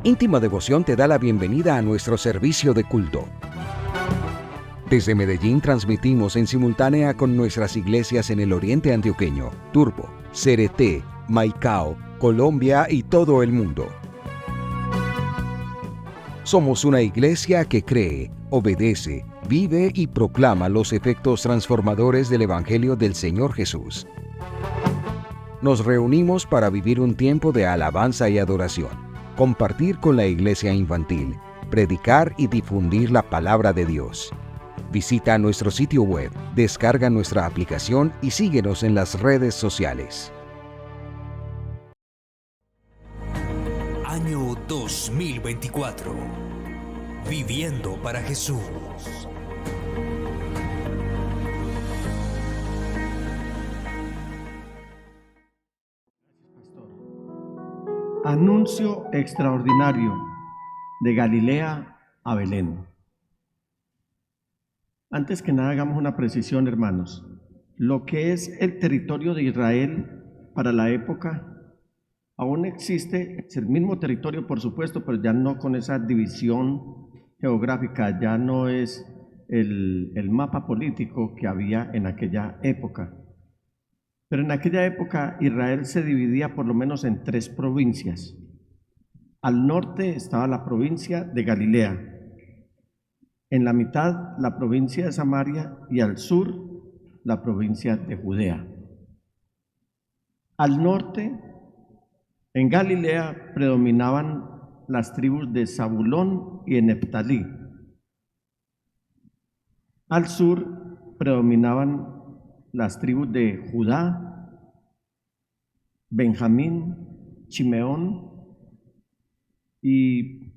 Íntima Devoción te da la bienvenida a nuestro servicio de culto. Desde Medellín transmitimos en simultánea con nuestras iglesias en el oriente antioqueño, Turbo, Cereté, Maicao, Colombia y todo el mundo. Somos una iglesia que cree, obedece, vive y proclama los efectos transformadores del Evangelio del Señor Jesús. Nos reunimos para vivir un tiempo de alabanza y adoración, compartir con la iglesia infantil, predicar y difundir la palabra de Dios. Visita nuestro sitio web, descarga nuestra aplicación y síguenos en las redes sociales. Año 2024. Viviendo para Jesús. Anuncio extraordinario de Galilea a Belén. Antes que nada, hagamos una precisión, hermanos. Lo que es el territorio de Israel para la época aún existe, es el mismo territorio, por supuesto, pero ya no con esa división geográfica, ya no es el mapa político que había en aquella época. Pero en aquella época Israel se dividía por lo menos en 3 provincias. Al norte estaba la provincia de Galilea, en la mitad la provincia de Samaria y al sur la provincia de Judea. Al norte, en Galilea, predominaban las tribus de Zabulón y de Neftalí. Al sur predominaban las tribus de Judá, Benjamín, Simeón y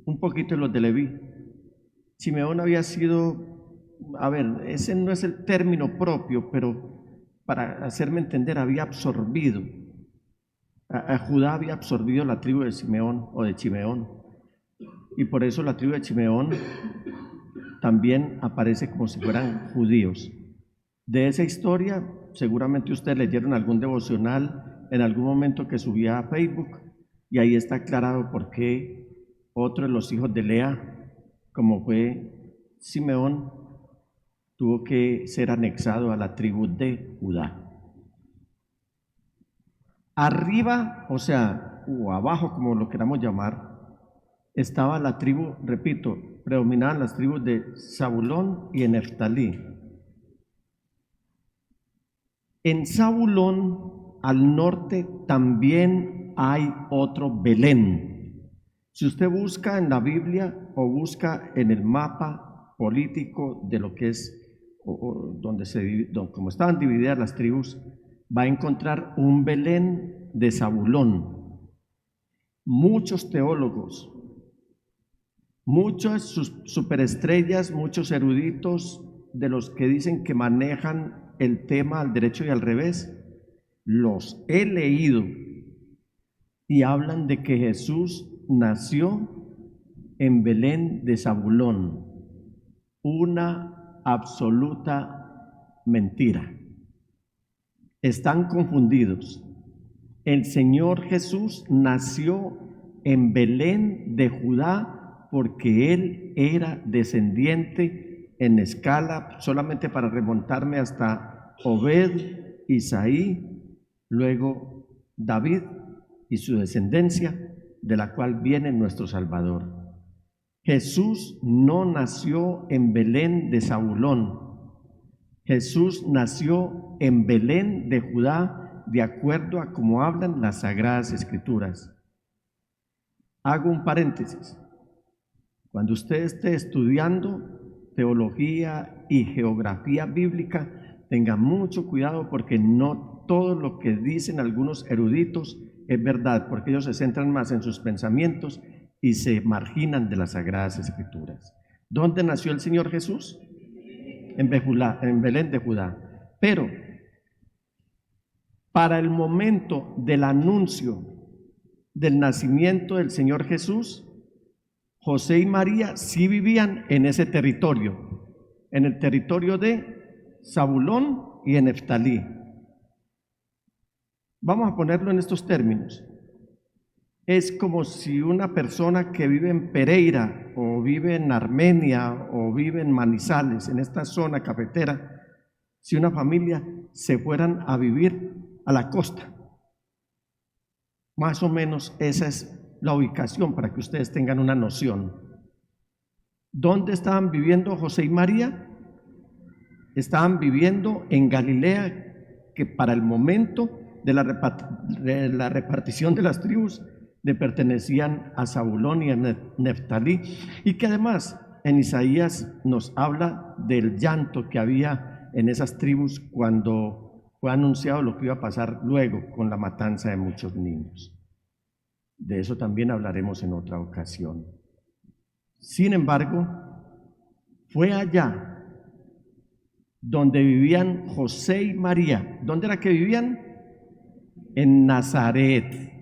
un poquito de los de Leví. Simeón había sido, ese no es el término propio, pero para hacerme entender, había absorbido, a Judá había absorbido la tribu de Simeón o de Chimeón, y por eso la tribu de Chimeón también aparece como si fueran judíos. De esa historia, seguramente ustedes leyeron algún devocional en algún momento que subía a Facebook, y ahí está aclarado por qué otro de los hijos de Lea, como fue Simeón, tuvo que ser anexado a la tribu de Judá. Arriba, o abajo, como lo queramos llamar, estaba la tribu, repito, predominaban las tribus de Zabulón y de Neftalí. En Zabulón, al norte, también hay otro Belén. Si usted busca en la Biblia o busca en el mapa político de lo que es, como estaban divididas las tribus, va a encontrar un Belén de Zabulón. Muchos teólogos, muchas superestrellas, muchos eruditos de los que dicen que manejan el tema al derecho y al revés, los he leído y hablan de que Jesús nació en Belén de Zabulón. Una absoluta mentira. Están confundidos. El Señor Jesús nació en Belén de Judá porque Él era descendiente en escala, solamente para remontarme hasta Obed, Isaí, luego David y su descendencia, de la cual viene nuestro Salvador. Jesús no nació en Belén de Zabulón. Jesús nació en Belén de Judá, de acuerdo a cómo hablan las Sagradas Escrituras. Hago un paréntesis. Cuando usted esté estudiando teología y geografía bíblica, tenga mucho cuidado porque no todo lo que dicen algunos eruditos es verdad, porque ellos se centran más en sus pensamientos y se marginan de las Sagradas Escrituras. ¿Dónde nació el Señor Jesús? En Belén de Judá. Pero para el momento del anuncio del nacimiento del Señor Jesús, José y María sí vivían en ese territorio, en el territorio de Zabulón y en Neftalí. Vamos a ponerlo en estos términos. es como si una persona que vive en Pereira o vive en Armenia o vive en Manizales, en esta zona cafetera, si una familia se fueran a vivir a la costa. Más o menos esa es la ubicación para que ustedes tengan una noción. ¿Dónde estaban viviendo José y María? Estaban viviendo en Galilea, que para el momento de la repartición de las tribus le pertenecían a Zabulón y a Neftalí, y que además en Isaías nos habla del llanto que había en esas tribus cuando fue anunciado lo que iba a pasar luego con la matanza de muchos niños. De eso también hablaremos en otra ocasión. Sin embargo, fue allá donde vivían José y María. ¿Dónde era que vivían? En Nazaret.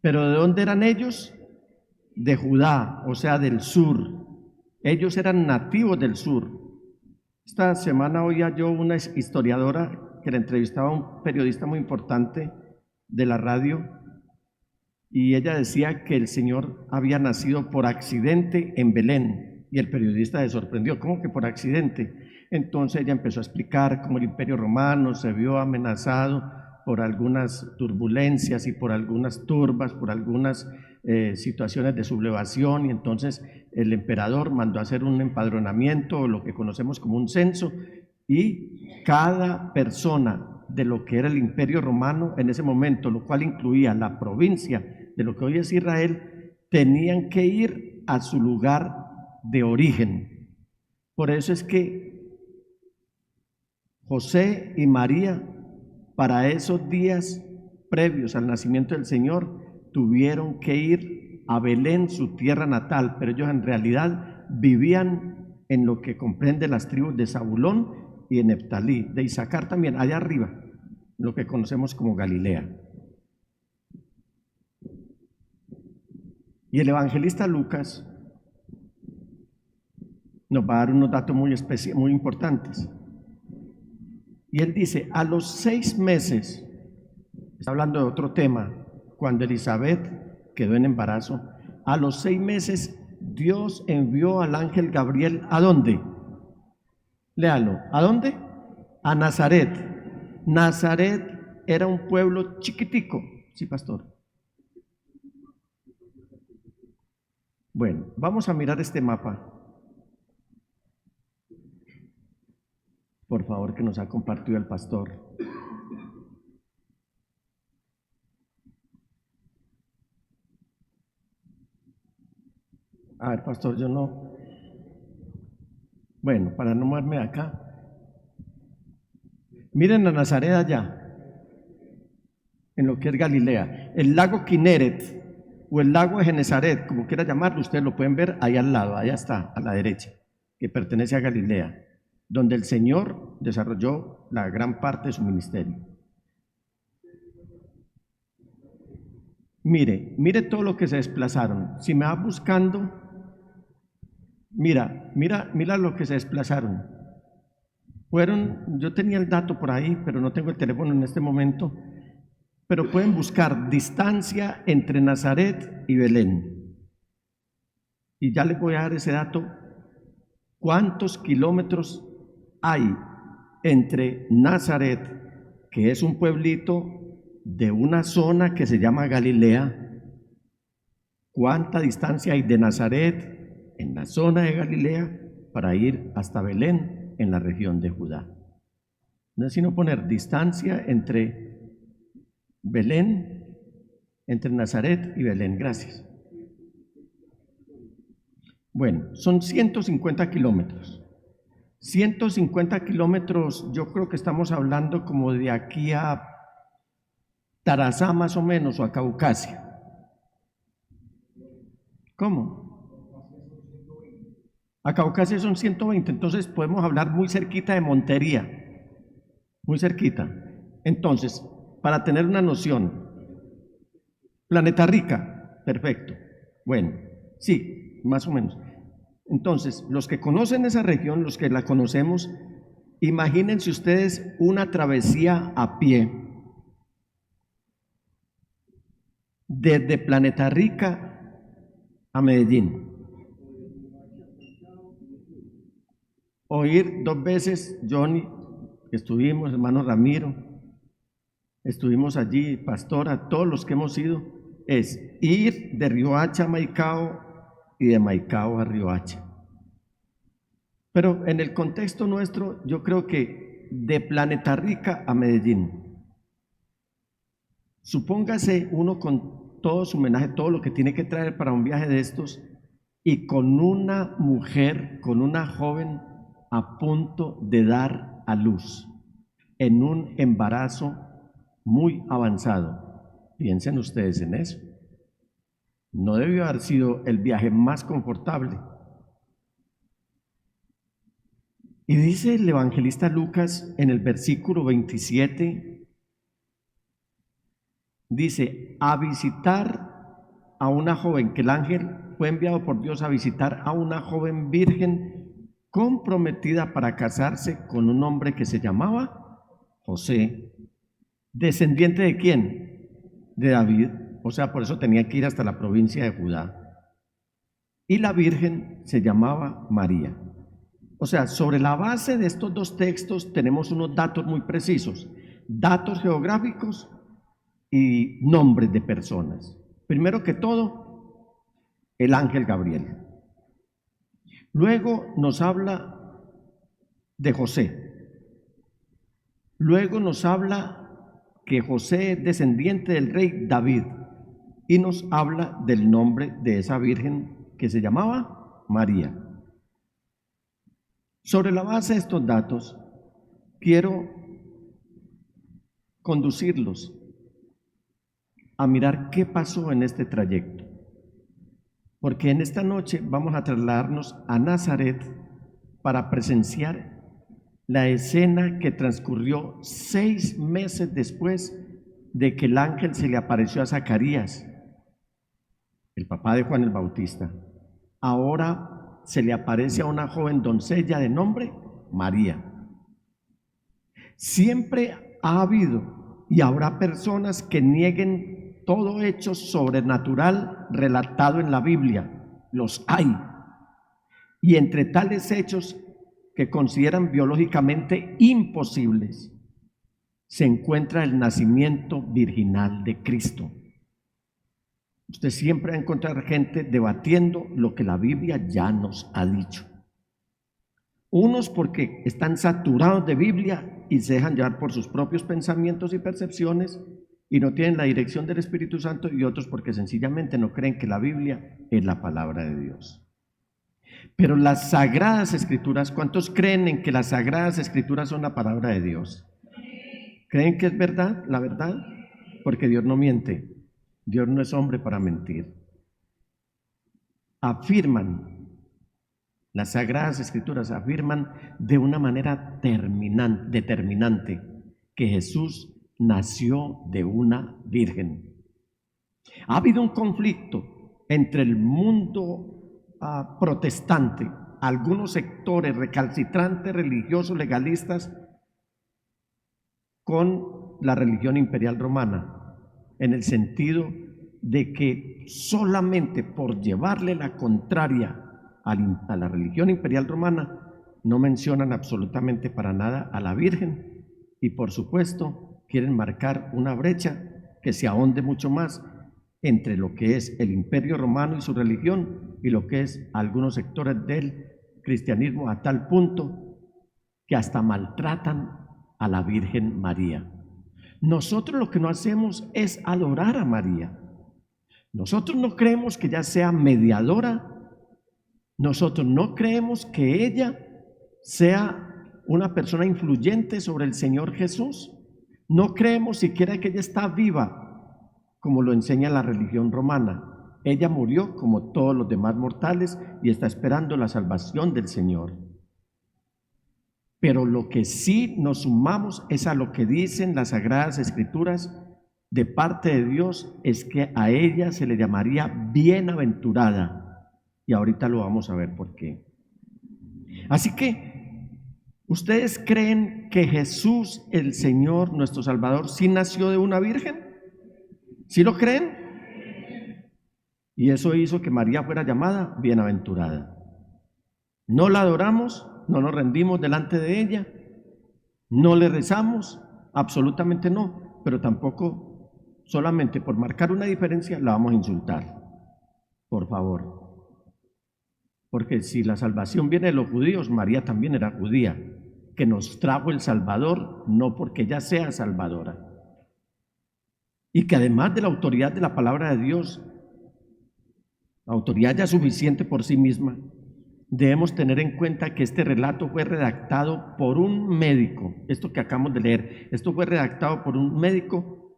¿Pero de dónde eran ellos? De Judá, o sea, del sur. Ellos eran nativos del sur. Esta semana oía yo una historiadora que le entrevistaba a un periodista muy importante de la radio, y ella decía que el Señor había nacido por accidente en Belén, y el periodista se sorprendió. ¿Cómo que por accidente? Entonces ella empezó a explicar cómo el Imperio Romano se vio amenazado por algunas turbulencias y por algunas turbas, por algunas situaciones de sublevación, y entonces el emperador mandó a hacer un empadronamiento, o lo que conocemos como un censo, y cada persona de lo que era el Imperio Romano en ese momento, lo cual incluía la provincia de lo que hoy es Israel, tenían que ir a su lugar de origen. Por eso es que José y María, para esos días previos al nacimiento del Señor, tuvieron que ir a Belén, su tierra natal, pero ellos en realidad vivían en lo que comprende las tribus de Zabulón y de Neftalí, de Isaacar también, allá arriba, lo que conocemos como Galilea. Y el evangelista Lucas nos va a dar unos datos muy importantes. Y él dice, a los 6 meses, está hablando de otro tema, cuando Elizabeth quedó en embarazo, a los 6 meses Dios envió al ángel Gabriel, ¿a dónde? Léalo, ¿a dónde? A Nazaret. Nazaret era un pueblo chiquitico, sí, pastor. Bueno, vamos a mirar este mapa, por favor, que nos ha compartido el pastor. A ver, pastor, yo no. Bueno, para no moverme de acá. Miren a Nazaret allá, en lo que es Galilea. El lago Kineret o el lago de Genesaret, como quiera llamarlo, ustedes lo pueden ver ahí al lado, allá está, a la derecha, que pertenece a Galilea, donde el Señor desarrolló la gran parte de su ministerio. Mire todo lo que se desplazaron. Si me va buscando, mira lo que se desplazaron. Yo tenía el dato por ahí, pero no tengo el teléfono en este momento, pero pueden buscar distancia entre Nazaret y Belén. Y ya les voy a dar ese dato. ¿Cuántos kilómetros hay entre Nazaret, que es un pueblito de una zona que se llama Galilea? ¿Cuánta distancia hay de Nazaret, en la zona de Galilea, para ir hasta Belén, en la región de Judá? No es sino poner distancia entre Belén, entre Nazaret y Belén. Gracias. Bueno, son 150 kilómetros. 150 kilómetros, yo creo que estamos hablando como de aquí a Tarazá más o menos, o a Caucasia. ¿Cómo? A Caucasia son 120, entonces podemos hablar muy cerquita de Montería, muy cerquita. Entonces, para tener una noción, Planeta Rica, perfecto. Bueno, sí, más o menos. Entonces, los que conocen esa región, los que la conocemos, imagínense ustedes una travesía a pie. desde Planeta Rica a Medellín. Oír 2 veces, Johnny, estuvimos, hermano Ramiro, estuvimos allí, pastora, todos los que hemos ido, es ir de Riohacha a Maicao y de Maicao a Riohacha. Pero en el contexto nuestro, yo creo que de Planeta Rica a Medellín. Supóngase uno con todo su homenaje, todo lo que tiene que traer para un viaje de estos, y con una mujer, con una joven a punto de dar a luz, en un embarazo muy avanzado. Piensen ustedes en eso. No debió haber sido el viaje más confortable. Y dice el evangelista Lucas en el versículo 27, dice, a visitar a una joven, que el ángel fue enviado por Dios a visitar a una joven virgen comprometida para casarse con un hombre que se llamaba José, descendiente ¿de quién? De David, o sea, por eso tenía que ir hasta la provincia de Judá. Y la virgen se llamaba María. O sea, sobre la base de estos 2 textos tenemos unos datos muy precisos, datos geográficos y nombres de personas. Primero que todo, el ángel Gabriel. Luego nos habla de José. Luego nos habla que José es descendiente del rey David y nos habla del nombre de esa virgen que se llamaba María. Sobre la base de estos datos, quiero conducirlos a mirar qué pasó en este trayecto. Porque en esta noche vamos a trasladarnos a Nazaret para presenciar la escena que transcurrió 6 meses después de que el ángel se le apareció a Zacarías, el papá de Juan el Bautista. Ahora se le aparece a una joven doncella de nombre María. Siempre ha habido y habrá personas que nieguen todo hecho sobrenatural relatado en la Biblia. Los hay. Y entre tales hechos que consideran biológicamente imposibles, se encuentra el nacimiento virginal de Cristo. Usted siempre va a encontrar gente debatiendo lo que la Biblia ya nos ha dicho. Unos porque están saturados de Biblia y se dejan llevar por sus propios pensamientos y percepciones y no tienen la dirección del Espíritu Santo, y otros porque sencillamente no creen que la Biblia es la palabra de Dios. Pero las Sagradas Escrituras, ¿cuántos creen en que las Sagradas Escrituras son la palabra de Dios? ¿Creen que es verdad, la verdad? Porque Dios no miente. Dios no es hombre para mentir. Afirman, las Sagradas Escrituras afirman de una manera determinante que Jesús nació de una virgen. Ha habido un conflicto entre el mundo protestante, algunos sectores recalcitrantes, religiosos, legalistas, con la religión imperial romana, en el sentido de que solamente por llevarle la contraria a la religión imperial romana no mencionan absolutamente para nada a la Virgen, y por supuesto quieren marcar una brecha que se ahonde mucho más entre lo que es el Imperio Romano y su religión y lo que es algunos sectores del cristianismo, a tal punto que hasta maltratan a la Virgen María. Nosotros lo que no hacemos es adorar a María. Nosotros no creemos que ella sea mediadora. Nosotros no creemos que ella sea una persona influyente sobre el Señor Jesús. No creemos siquiera que ella está viva, como lo enseña la religión romana. Ella murió como todos los demás mortales y está esperando la salvación del Señor. Pero lo que sí nos sumamos es a lo que dicen las Sagradas Escrituras de parte de Dios, es que a ella se le llamaría bienaventurada. Y ahorita lo vamos a ver por qué. Así que, ¿ustedes creen que Jesús, el Señor, nuestro Salvador, sí nació de una virgen? ¿Sí lo creen? Y eso hizo que María fuera llamada bienaventurada. No la adoramos, no nos rendimos delante de ella, no le rezamos, absolutamente no, pero tampoco solamente por marcar una diferencia la vamos a insultar. Por favor. Porque si la salvación viene de los judíos, María también era judía, que nos trajo el Salvador, no porque ella sea salvadora. Y que además de la autoridad de la palabra de Dios, la autoridad ya suficiente por sí misma, debemos tener en cuenta que este relato fue redactado por un médico. Esto que acabamos de leer, esto fue redactado por un médico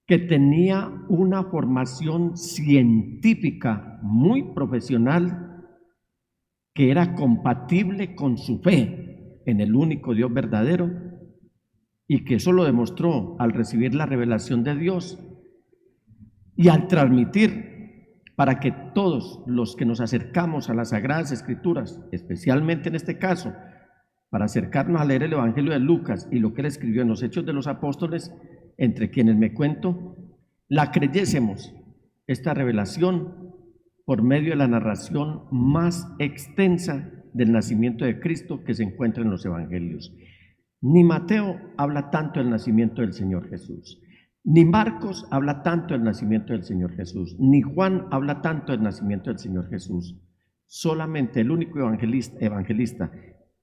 que tenía una formación científica muy profesional, que era compatible con su fe en el único Dios verdadero, y que eso lo demostró al recibir la revelación de Dios y al transmitir para que todos los que nos acercamos a las Sagradas Escrituras, especialmente en este caso, para acercarnos a leer el Evangelio de Lucas y lo que él escribió en los Hechos de los Apóstoles, entre quienes me cuento, la creyésemos, esta revelación, por medio de la narración más extensa del nacimiento de Cristo que se encuentra en los Evangelios. Ni Mateo habla tanto del nacimiento del Señor Jesús, ni Marcos habla tanto del nacimiento del Señor Jesús, ni Juan habla tanto del nacimiento del Señor Jesús. Solamente el único evangelista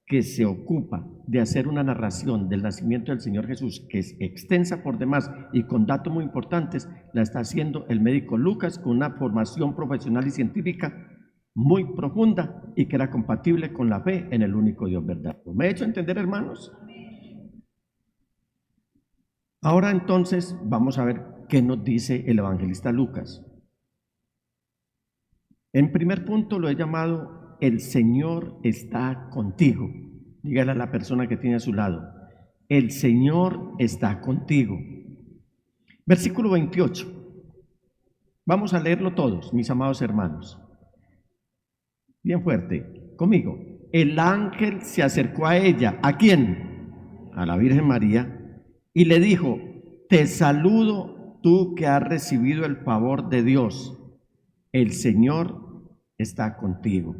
que se ocupa de hacer una narración del nacimiento del Señor Jesús, que es extensa por demás y con datos muy importantes, la está haciendo el médico Lucas, con una formación profesional y científica muy profunda y que era compatible con la fe en el único Dios verdadero. ¿Me he hecho entender, hermanos? Ahora entonces vamos a ver qué nos dice el evangelista Lucas. En primer punto lo he llamado: el Señor está contigo. Dígale a la persona que tiene a su lado: el Señor está contigo. Versículo 28. Vamos a leerlo todos, mis amados hermanos. Bien fuerte, conmigo. El ángel se acercó a ella. ¿A quién? A la Virgen María. Y le dijo: te saludo, tú que has recibido el favor de Dios. El Señor está contigo.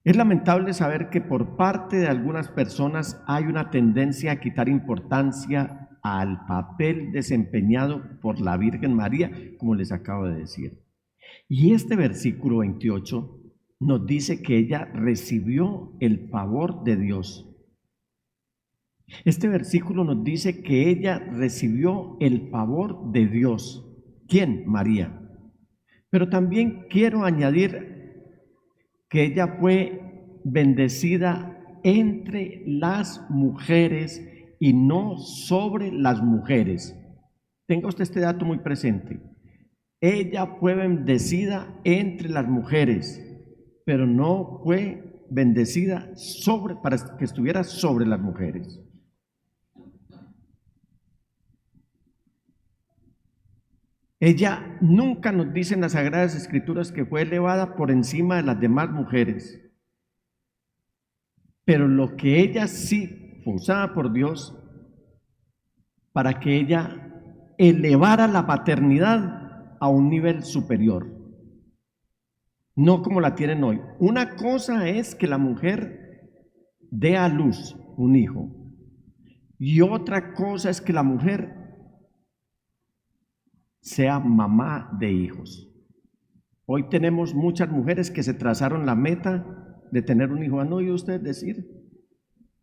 Es lamentable saber que por parte de algunas personas hay una tendencia a quitar importancia al papel desempeñado por la Virgen María, como les acabo de decir. Y este versículo 28 nos dice que ella recibió el favor de Dios. Este versículo nos dice que ella recibió el favor de Dios. ¿Quién? María. Pero también quiero añadir que ella fue bendecida entre las mujeres y no sobre las mujeres. Tenga usted este dato muy presente. Ella fue bendecida entre las mujeres, pero no fue bendecida para que estuviera sobre las mujeres. Ella nunca nos dice en las Sagradas Escrituras que fue elevada por encima de las demás mujeres. Pero lo que ella sí fue usada por Dios para que ella elevara la paternidad a un nivel superior. No como la tienen hoy. Una cosa es que la mujer dé a luz un hijo. Y otra cosa es que la mujer sea mamá de hijos. Hoy tenemos muchas mujeres que se trazaron la meta de tener un hijo. ¿Han oído ustedes decir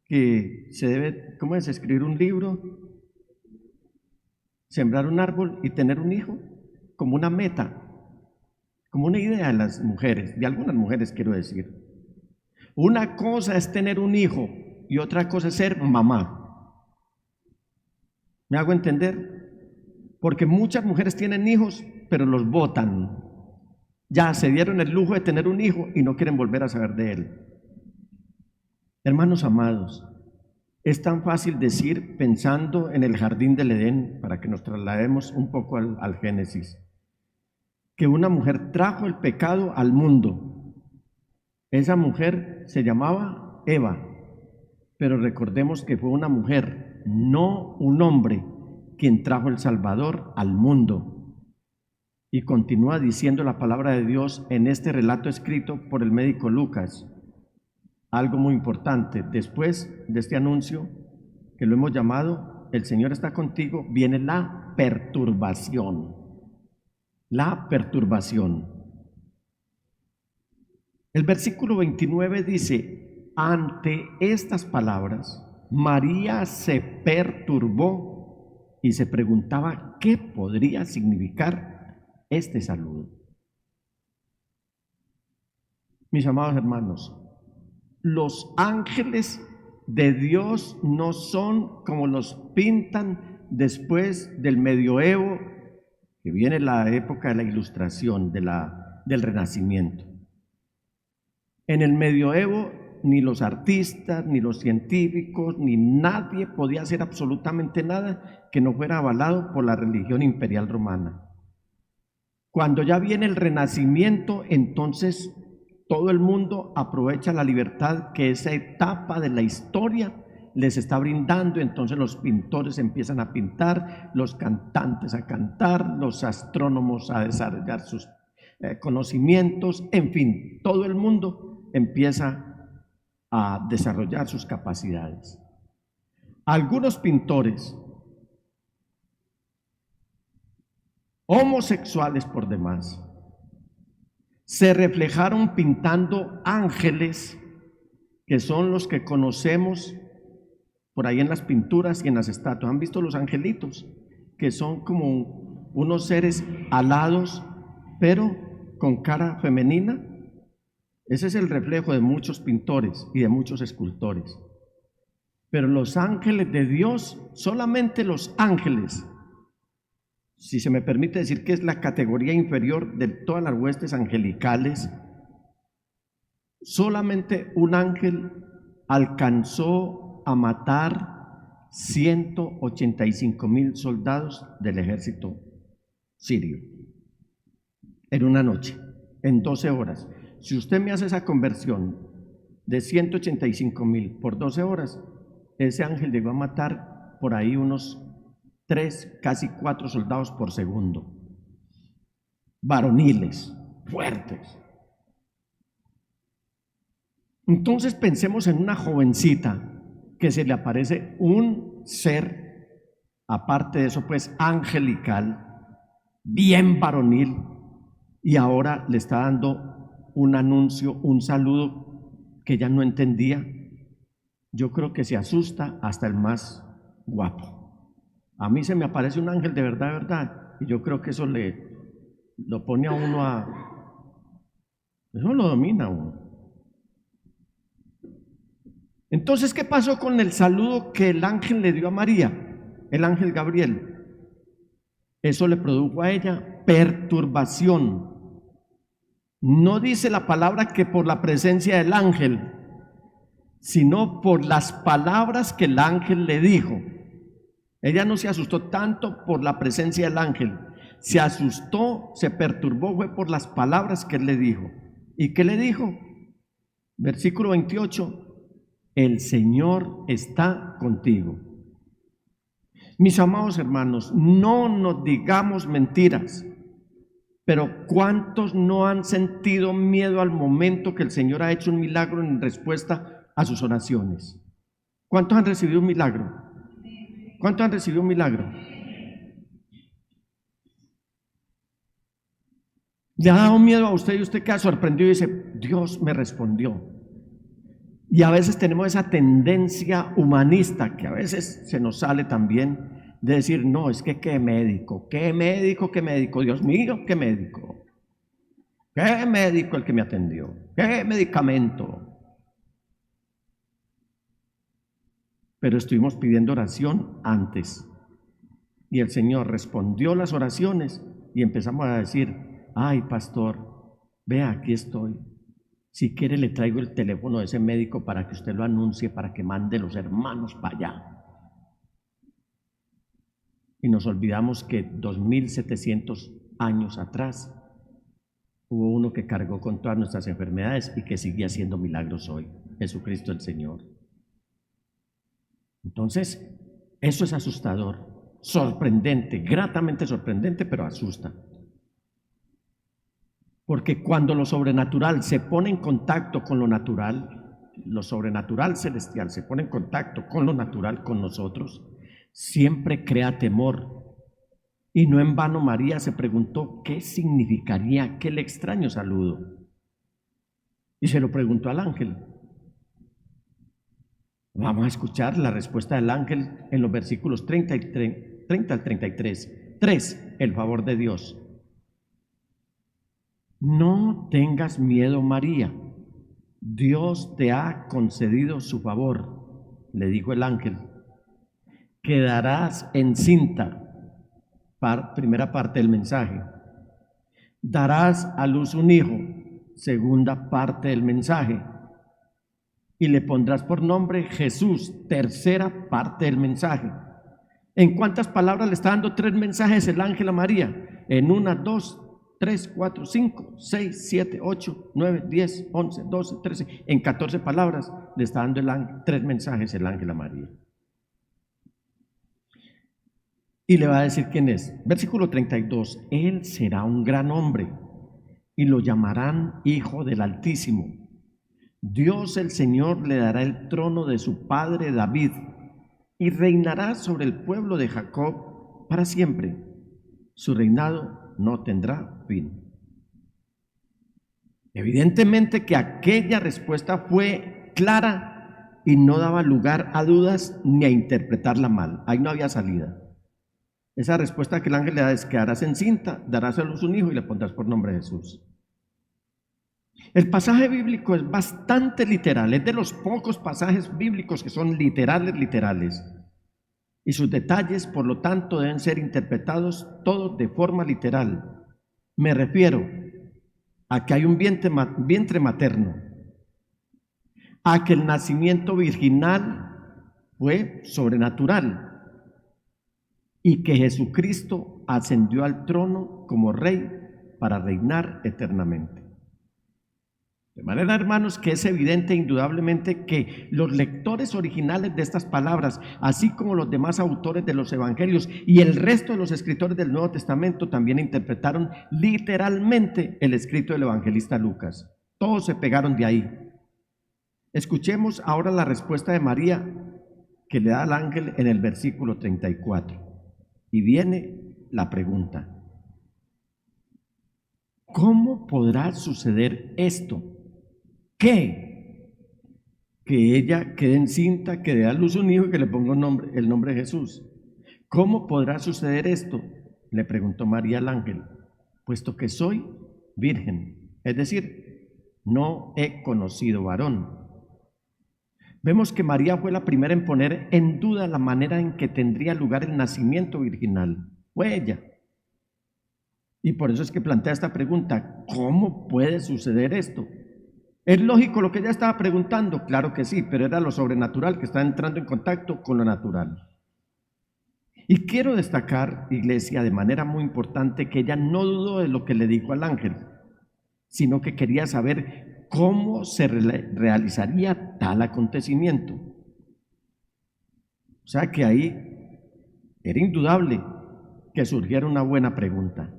que se debe, ¿cómo es?, escribir un libro, sembrar un árbol y tener un hijo? Como una meta, como una idea de las mujeres, de algunas mujeres quiero decir. Una cosa es tener un hijo y otra cosa es ser mamá. ¿Me hago entender? Porque muchas mujeres tienen hijos, pero los botan. Ya se dieron el lujo de tener un hijo y no quieren volver a saber de él. Hermanos amados, es tan fácil decir, pensando en el jardín del Edén, para que nos traslademos un poco al Génesis, que una mujer trajo el pecado al mundo. Esa mujer se llamaba Eva, pero recordemos que fue una mujer, no un hombre, quien trajo el Salvador al mundo. Y continúa diciendo la palabra de Dios en este relato escrito por el médico Lucas. Algo muy importante, después de este anuncio que lo hemos llamado El Señor está contigo, viene la perturbación. La perturbación. El versículo 29 dice: ante estas palabras, María se perturbó y se preguntaba qué podría significar este saludo. Mis amados hermanos, los ángeles de Dios no son como los pintan después del medioevo, que viene la época de la Ilustración, del Renacimiento. En el medioevo ni los artistas, ni los científicos, ni nadie podía hacer absolutamente nada que no fuera avalado por la religión imperial romana. Cuando ya viene el Renacimiento, entonces todo el mundo aprovecha la libertad que esa etapa de la historia les está brindando. Entonces los pintores empiezan a pintar, los cantantes a cantar, los astrónomos a desarrollar sus conocimientos, en fin, todo el mundo empieza a desarrollar sus capacidades. Algunos pintores homosexuales por demás se reflejaron pintando ángeles, que son los que conocemos por ahí en las pinturas y en las estatuas. ¿Han visto los angelitos? Que son como unos seres alados, pero con cara femenina. Ese es el reflejo de muchos pintores y de muchos escultores. Pero los ángeles de Dios, solamente los ángeles, si se me permite decir que es la categoría inferior de todas las huestes angelicales, solamente un ángel alcanzó a matar 185,000 soldados del ejército sirio en una noche, en 12 horas. Si usted me hace esa conversión de 185,000 por 12 horas, ese ángel llegó a matar por ahí unos 3, casi 4 soldados por segundo, varoniles, fuertes. Entonces pensemos en una jovencita que se le aparece un ser, aparte de eso pues angelical, bien varonil, y ahora le está dando un anuncio, un saludo que ella no entendía. Yo creo que se asusta hasta el más guapo. A mí se me aparece un ángel de verdad, y yo creo que eso lo pone a uno eso lo domina a uno. Entonces, ¿qué pasó con el saludo que el ángel le dio a María, el ángel Gabriel? Eso le produjo a ella perturbación. No dice la palabra que por la presencia del ángel, sino por las palabras que el ángel le dijo. Ella no se asustó tanto por la presencia del ángel, se asustó, se perturbó, fue por las palabras que él le dijo. ¿Y qué le dijo? Versículo 28, el Señor está contigo. Mis amados hermanos, no nos digamos mentiras, pero ¿cuántos no han sentido miedo al momento que el Señor ha hecho un milagro en respuesta a sus oraciones? ¿Cuántos han recibido un milagro? ¿Cuántos han recibido un milagro? ¿Le ha dado miedo a usted y usted queda sorprendido y dice, Dios me respondió? Y a veces tenemos esa tendencia humanista que a veces se nos sale también de decir, no, es que qué médico, Dios mío, qué médico el que me atendió, qué medicamento. Pero estuvimos pidiendo oración antes y el Señor respondió las oraciones y empezamos a decir, ay pastor, vea, aquí estoy, si quiere le traigo el teléfono de ese médico para que usted lo anuncie, para que mande los hermanos para allá. Y nos olvidamos que 2700 años atrás hubo uno que cargó con todas nuestras enfermedades y que sigue haciendo milagros hoy, Jesucristo el Señor. Entonces, eso es asustador, sorprendente, gratamente sorprendente, pero asusta. Porque cuando lo sobrenatural se pone en contacto con lo natural, lo sobrenatural celestial se pone en contacto con lo natural, con nosotros, siempre crea temor. Y no en vano María se preguntó qué significaría aquel extraño saludo. Y se lo preguntó al ángel. Vamos a escuchar la respuesta del ángel en los versículos 30 al 33. 3. El favor de Dios. No tengas miedo, María. Dios te ha concedido su favor, le dijo el ángel. Quedarás encinta. Primera parte del mensaje. Darás a luz un hijo. Segunda parte del mensaje. Y le pondrás por nombre Jesús. Tercera parte del mensaje. ¿En cuántas palabras le está dando 3 mensajes el ángel a María? En 1, 2, 3, 4, 5, 6, 7, 8, 9, 10, 11, 12, 13. En 14 palabras le está dando 3 mensajes el ángel a María. Y le va a decir quién es. Versículo 32. Él será un gran hombre y lo llamarán Hijo del Altísimo. Dios el Señor le dará el trono de su padre David y reinará sobre el pueblo de Jacob para siempre. Su reinado no tendrá fin. Evidentemente que aquella respuesta fue clara y no daba lugar a dudas ni a interpretarla mal. Ahí no había salida. Esa respuesta que el ángel le da es: quedarás encinta, darás a luz un hijo y le pondrás por nombre Jesús. El pasaje bíblico es bastante literal, es de los pocos pasajes bíblicos que son literales. Y sus detalles, por lo tanto, deben ser interpretados todos de forma literal. Me refiero a que hay un vientre materno, a que el nacimiento virginal fue sobrenatural y que Jesucristo ascendió al trono como rey para reinar eternamente. De manera, hermanos, que es evidente indudablemente que los lectores originales de estas palabras, así como los demás autores de los evangelios y el resto de los escritores del Nuevo Testamento, también interpretaron literalmente el escrito del evangelista Lucas. Todos se pegaron de ahí. Escuchemos ahora la respuesta de María que le da al ángel en el versículo 34. Y viene la pregunta: ¿cómo podrá suceder esto? ¿Qué? Que ella quede encinta, que dé a luz un hijo y que le ponga el nombre de Jesús. ¿Cómo podrá suceder esto? Le preguntó María al ángel. Puesto que soy virgen, es decir, no he conocido varón. Vemos que María fue la primera en poner en duda la manera en que tendría lugar el nacimiento virginal. Fue ella. Y por eso es que plantea esta pregunta: ¿cómo puede suceder esto? ¿Es lógico lo que ella estaba preguntando? Claro que sí, pero era lo sobrenatural que está entrando en contacto con lo natural. Y quiero destacar, iglesia, de manera muy importante, que ella no dudó de lo que le dijo al ángel, sino que quería saber cómo se realizaría tal acontecimiento. O sea que ahí era indudable que surgiera una buena pregunta.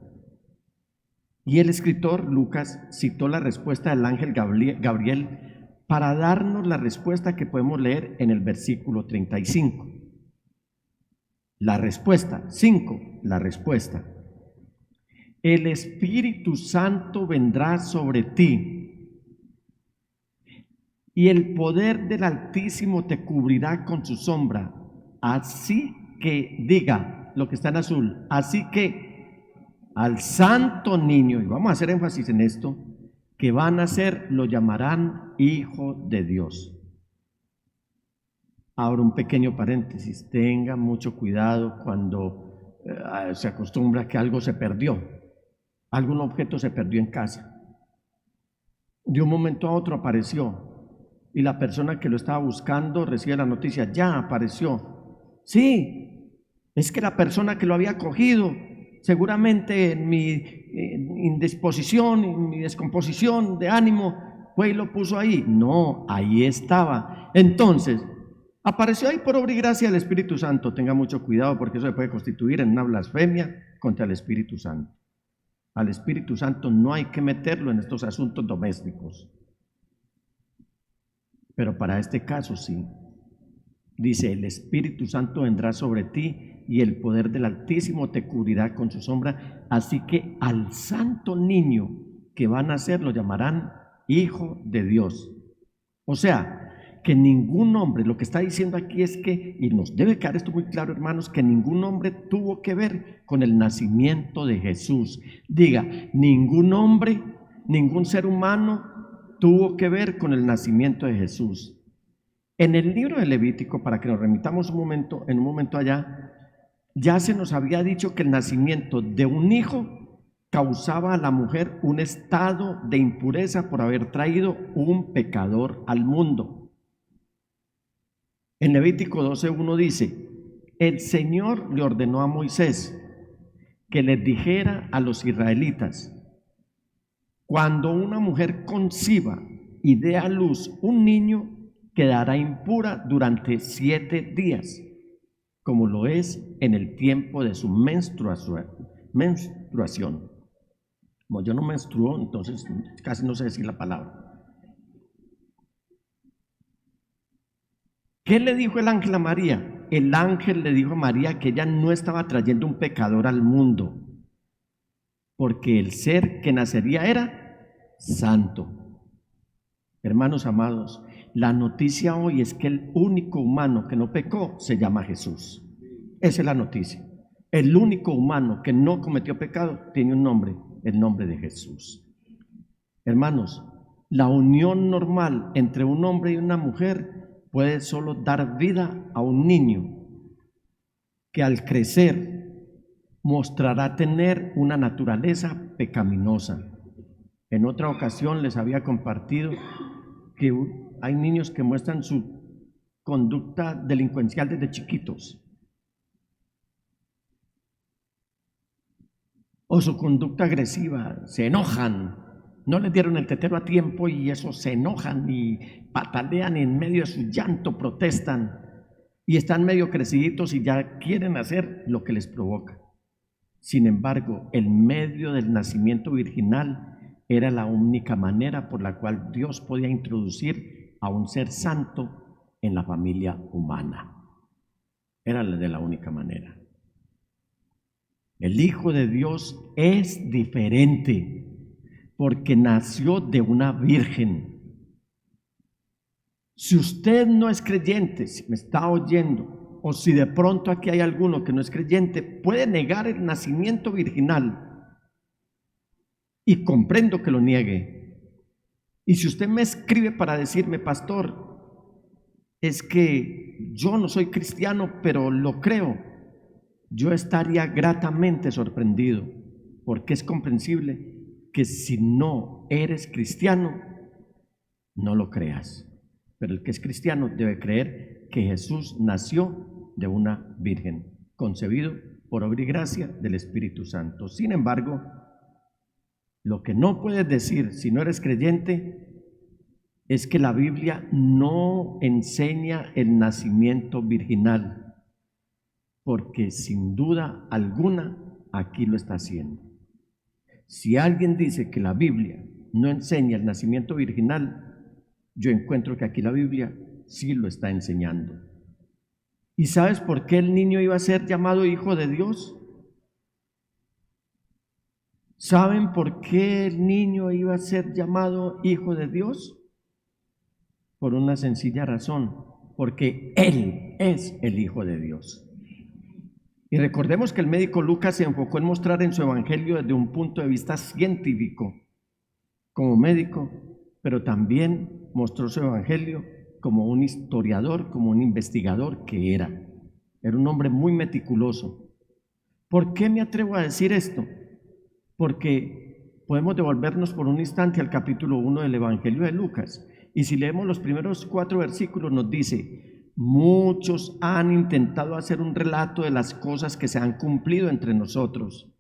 Y el escritor Lucas citó la respuesta del ángel Gabriel para darnos la respuesta que podemos leer en el versículo 35. La respuesta, 5, la respuesta. El Espíritu Santo vendrá sobre ti y el poder del Altísimo te cubrirá con su sombra. Así que, diga lo que está en azul, así que al santo niño, y vamos a hacer énfasis en esto, que va a nacer, lo llamarán Hijo de Dios. Ahora un pequeño paréntesis: tenga mucho cuidado cuando se acostumbra que algo se perdió, algún objeto se perdió en casa. De un momento a otro apareció y la persona que lo estaba buscando recibe la noticia: ya apareció. Sí, es que la persona que lo había cogido, seguramente en mi indisposición, en mi descomposición de ánimo, fue y lo puso ahí. No, ahí estaba. Entonces, apareció ahí por obra y gracia del Espíritu Santo. Tenga mucho cuidado porque eso se puede constituir en una blasfemia contra el Espíritu Santo. al Espíritu Santo no hay que meterlo en estos asuntos domésticos. Pero para este caso sí. Dice, el Espíritu Santo vendrá sobre ti y el poder del Altísimo te cubrirá con su sombra. Así que al santo niño que va a nacer lo llamarán Hijo de Dios. O sea, que ningún hombre, lo que está diciendo aquí es que, y nos debe quedar esto muy claro, hermanos, que ningún hombre tuvo que ver con el nacimiento de Jesús. Diga, ningún hombre, ningún ser humano tuvo que ver con el nacimiento de Jesús. En el libro de Levítico, para que nos remitamos en un momento allá, ya se nos había dicho que el nacimiento de un hijo causaba a la mujer un estado de impureza por haber traído un pecador al mundo. En Levítico 12:1 dice, el Señor le ordenó a Moisés que les dijera a los israelitas, cuando una mujer conciba y dé a luz un niño, quedará impura durante 7 días, como lo es en el tiempo de su menstruación. Como yo no menstruo, entonces casi no sé decir la palabra. ¿Qué le dijo el ángel a María? El ángel le dijo a María que ella no estaba trayendo un pecador al mundo, porque el ser que nacería era santo. Hermanos amados, la noticia hoy es que el único humano que no pecó se llama Jesús. Esa es la noticia. El único humano que no cometió pecado tiene un nombre, el nombre de Jesús. Hermanos, la unión normal entre un hombre y una mujer puede solo dar vida a un niño que al crecer mostrará tener una naturaleza pecaminosa. En otra ocasión les había compartido que hay niños que muestran su conducta delincuencial desde chiquitos, o su conducta agresiva, se enojan, no les dieron el tetero a tiempo y eso se enojan y patalean y en medio de su llanto protestan y están medio creciditos y ya quieren hacer lo que les provoca. Sin embargo, el medio del nacimiento virginal era la única manera por la cual Dios podía introducir a un ser santo en la familia humana. Era de la única manera. El Hijo de Dios es diferente porque nació de una virgen. Si usted no es creyente, si me está oyendo, o si de pronto aquí hay alguno que no es creyente, puede negar el nacimiento virginal. Y comprendo que lo niegue. Y si usted me escribe para decirme, pastor, es que yo no soy cristiano, pero lo creo, yo estaría gratamente sorprendido, porque es comprensible que si no eres cristiano, no lo creas. Pero el que es cristiano debe creer que Jesús nació de una virgen, concebido por obra y gracia del Espíritu Santo. Sin embargo, lo que no puedes decir si no eres creyente es que la Biblia no enseña el nacimiento virginal, porque sin duda alguna aquí lo está haciendo. Si alguien dice que la Biblia no enseña el nacimiento virginal, yo encuentro que aquí la Biblia sí lo está enseñando. ¿Y sabes por qué el niño iba a ser llamado Hijo de Dios? ¿Saben por qué el niño iba a ser llamado Hijo de Dios? Por una sencilla razón, porque Él es el Hijo de Dios. Y recordemos que el médico Lucas se enfocó en mostrar en su evangelio desde un punto de vista científico, como médico, pero también mostró su evangelio como un historiador, como un investigador que era. Era un hombre muy meticuloso. ¿Por qué me atrevo a decir esto? Porque podemos devolvernos por un instante al capítulo 1 del Evangelio de Lucas. Y si leemos los primeros 4 versículos nos dice, muchos han intentado hacer un relato de las cosas que se han cumplido entre nosotros,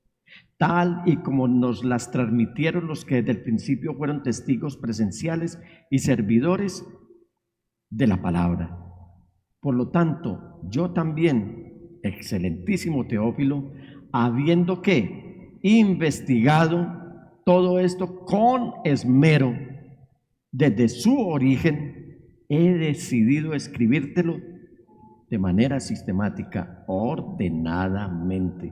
tal y como nos las transmitieron los que desde el principio fueron testigos presenciales y servidores de la palabra. Por lo tanto, yo también, excelentísimo Teófilo, habiendo que investigado todo esto con esmero. Desde su origen he decidido escribírtelo de manera sistemática, ordenadamente,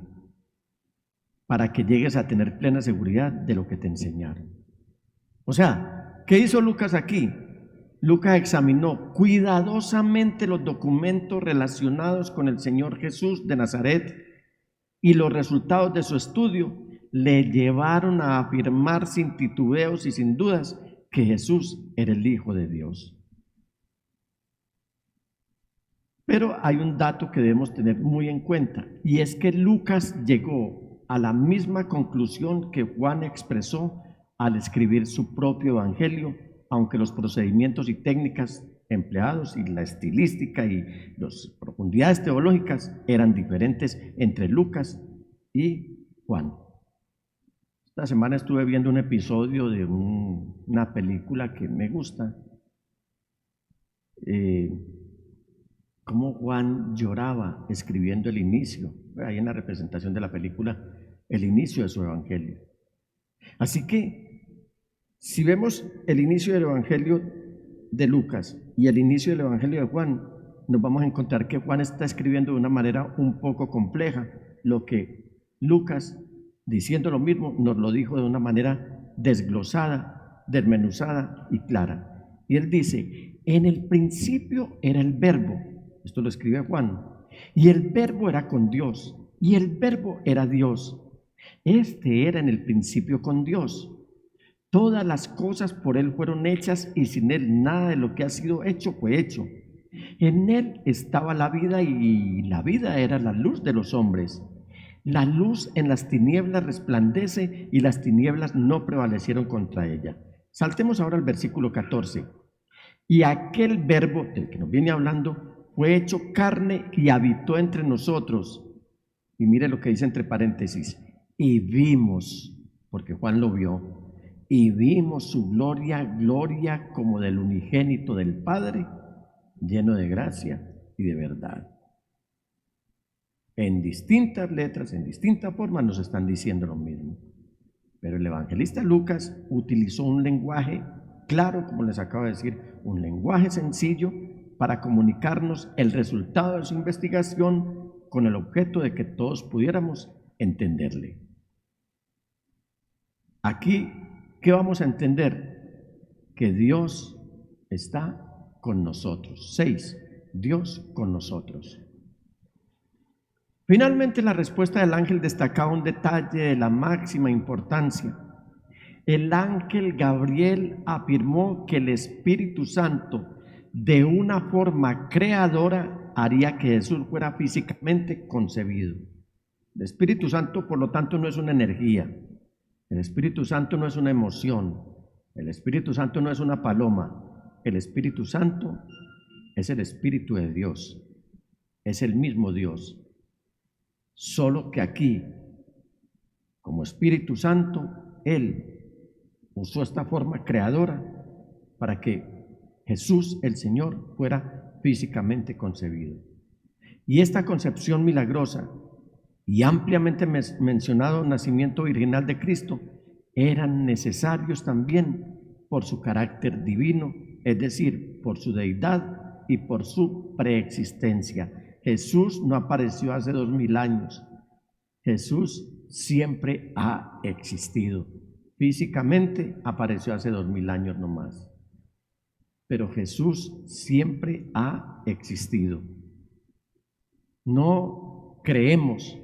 para que llegues a tener plena seguridad de lo que te enseñaron. O sea, ¿qué hizo Lucas aquí? Lucas examinó cuidadosamente los documentos relacionados con el Señor Jesús de Nazaret, y los resultados de su estudio le llevaron a afirmar sin titubeos y sin dudas que Jesús era el Hijo de Dios. Pero hay un dato que debemos tener muy en cuenta, y es que Lucas llegó a la misma conclusión que Juan expresó al escribir su propio evangelio, aunque los procedimientos y técnicas empleados y la estilística y las profundidades teológicas eran diferentes entre Lucas y Juan. Esta semana estuve viendo un episodio de una película que me gusta, cómo Juan lloraba escribiendo el inicio, ahí en la representación de la película, el inicio de su evangelio. Así que, si vemos el inicio del evangelio de Lucas y el inicio del evangelio de Juan, nos vamos a encontrar que Juan está escribiendo de una manera un poco compleja, lo que Lucas, diciendo lo mismo, nos lo dijo de una manera desglosada, desmenuzada y clara. Y él dice: en el principio era el Verbo. Esto lo escribe Juan. Y el Verbo era con Dios, y el Verbo era Dios. Este era en el principio con Dios. Todas las cosas por Él fueron hechas, y sin Él nada de lo que ha sido hecho fue hecho. En Él estaba la vida, y la vida era la luz de los hombres. La luz en las tinieblas resplandece, y las tinieblas no prevalecieron contra ella. Saltemos ahora al versículo 14. Y aquel Verbo del que nos viene hablando fue hecho carne y habitó entre nosotros. Y mire lo que dice entre paréntesis: y vimos, porque Juan lo vio, y vimos su gloria, gloria como del unigénito del Padre, lleno de gracia y de verdad. En distintas letras, en distintas formas nos están diciendo lo mismo. Pero el evangelista Lucas utilizó un lenguaje claro, como les acabo de decir, un lenguaje sencillo para comunicarnos el resultado de su investigación con el objeto de que todos pudiéramos entenderle. Aquí, ¿qué vamos a entender? Que Dios está con nosotros. 6. Dios con nosotros. Finalmente, la respuesta del ángel destacaba un detalle de la máxima importancia. El ángel Gabriel afirmó que el Espíritu Santo, de una forma creadora, haría que Jesús fuera físicamente concebido. El Espíritu Santo, por lo tanto, no es una energía. El Espíritu Santo no es una emoción. El Espíritu Santo no es una paloma. El Espíritu Santo es el Espíritu de Dios. Es el mismo Dios. Solo que aquí, como Espíritu Santo, Él usó esta forma creadora para que Jesús, el Señor, fuera físicamente concebido. Y esta concepción milagrosa y ampliamente mencionado nacimiento virginal de Cristo eran necesarios también por su carácter divino, es decir, por su deidad y por su preexistencia. Jesús no apareció hace 2000 años. Jesús siempre ha existido. Físicamente apareció hace 2000 años nomás. Pero Jesús siempre ha existido. No creemos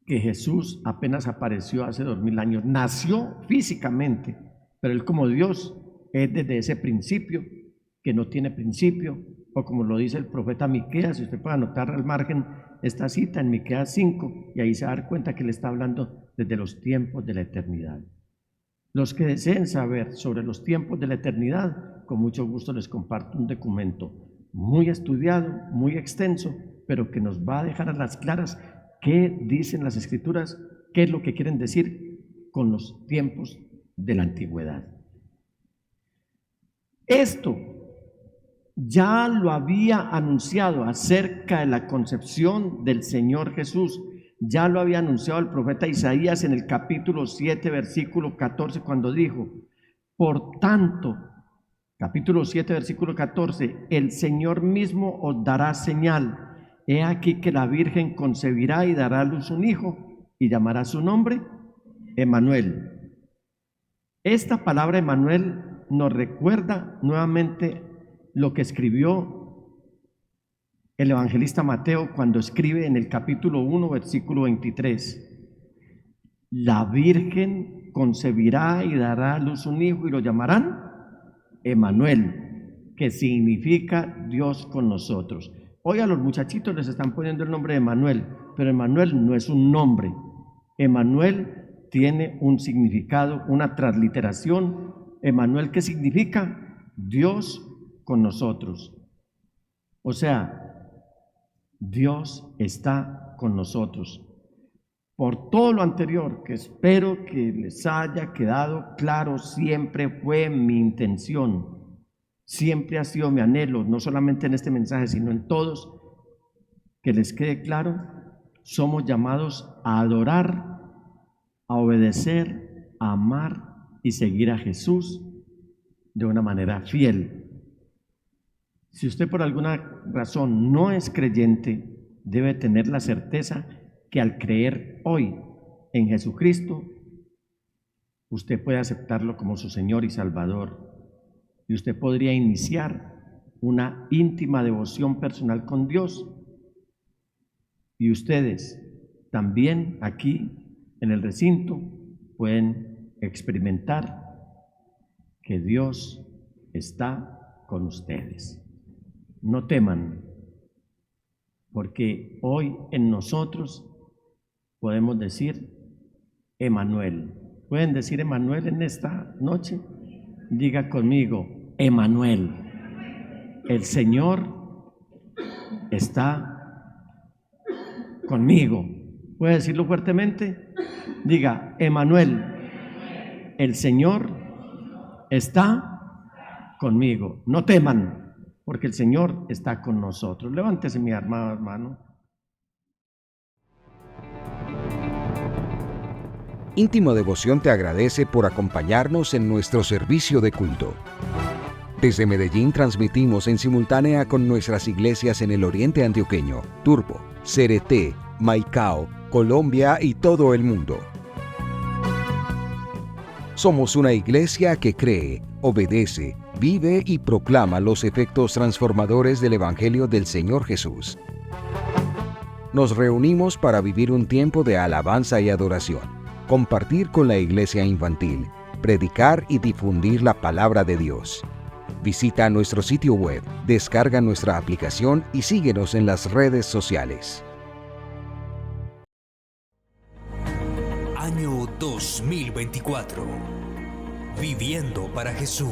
que Jesús apenas apareció hace 2000 años. Nació físicamente, pero Él como Dios es desde ese principio que no tiene principio, o como lo dice el profeta Miqueas. Si usted puede anotar al margen esta cita en Miqueas 5, y ahí se va a dar cuenta que le está hablando desde los tiempos de la eternidad. Los que deseen saber sobre los tiempos de la eternidad, con mucho gusto les comparto un documento muy estudiado, muy extenso, pero que nos va a dejar a las claras qué dicen las Escrituras, qué es lo que quieren decir con los tiempos de la antigüedad. Esto ya lo había anunciado acerca de la concepción del Señor Jesús Ya lo había anunciado el profeta Isaías en el capítulo 7, versículo 14, cuando dijo: por tanto, capítulo 7, versículo 14, el Señor mismo os dará señal. He aquí que la Virgen concebirá y dará a luz un hijo, y llamará su nombre Emmanuel. Esta palabra Emmanuel nos recuerda nuevamente lo que escribió el evangelista Mateo cuando escribe en el capítulo 1, versículo 23. La Virgen concebirá y dará a luz un hijo y lo llamarán Emmanuel, que significa Dios con nosotros. Hoy a los muchachitos les están poniendo el nombre de Emmanuel, pero Emmanuel no es un nombre. Emmanuel tiene un significado, una transliteración. Emmanuel, ¿qué significa? Dios con nosotros. O sea, Dios está con nosotros. Por todo lo anterior, que espero que les haya quedado claro, siempre fue mi intención, siempre ha sido mi anhelo, no solamente en este mensaje, sino en todos, que les quede claro, somos llamados a adorar, a obedecer, a amar y seguir a Jesús de una manera fiel. Si usted por alguna razón no es creyente, debe tener la certeza que al creer hoy en Jesucristo, usted puede aceptarlo como su Señor y Salvador. Y usted podría iniciar una íntima devoción personal con Dios. Y ustedes también aquí en el recinto pueden experimentar que Dios está con ustedes. No teman, porque hoy en nosotros podemos decir Emmanuel. ¿Pueden decir Emmanuel en esta noche? Diga conmigo, Emmanuel. El Señor está conmigo. ¿Puede decirlo fuertemente? Diga, Emmanuel. El Señor está conmigo. No teman, porque el Señor está con nosotros. Levántese, mi amado hermano. Íntimo Devoción te agradece por acompañarnos en nuestro servicio de culto. Desde Medellín transmitimos en simultánea con nuestras iglesias en el Oriente Antioqueño, Turbo, Cereté, Maicao, Colombia y todo el mundo. Somos una iglesia que cree, obedece, vive y proclama los efectos transformadores del Evangelio del Señor Jesús. Nos reunimos para vivir un tiempo de alabanza y adoración, compartir con la iglesia infantil, predicar y difundir la palabra de Dios. Visita nuestro sitio web, descarga nuestra aplicación y síguenos en las redes sociales. Año 2024. Viviendo para Jesús.